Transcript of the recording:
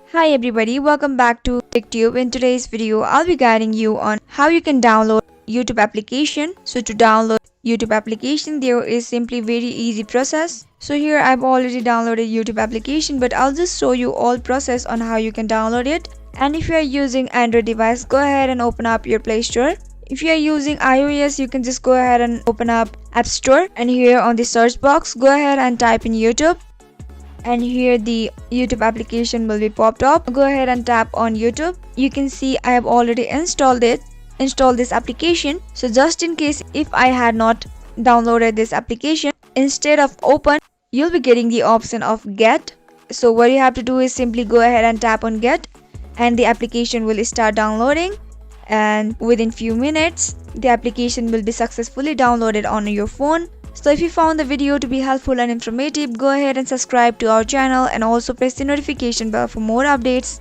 Hi everybody, welcome back to TechTube. In today's video, I'll be guiding you on how you can download YouTube application. So to download YouTube application, there is simply very easy process. So here I've already downloaded YouTube application, but I'll just show you all process on how you can download it. And if you are using Android device, go ahead and open up your Play Store. If you are using iOS, you can just go ahead and open up App Store, and here on the search box, go ahead and type in YouTube. And here the YouTube application will be popped up. Go ahead and tap on YouTube. You can see I have already installed this application. So just in case if I had not downloaded this application, instead of open, you'll be getting the option of get. So what you have to do is simply go ahead and tap on get, and the application will start downloading, and within few minutes the application will be successfully downloaded on your phone. So if you found the video to be helpful and informative, go ahead and subscribe to our channel and also press the notification bell for more updates.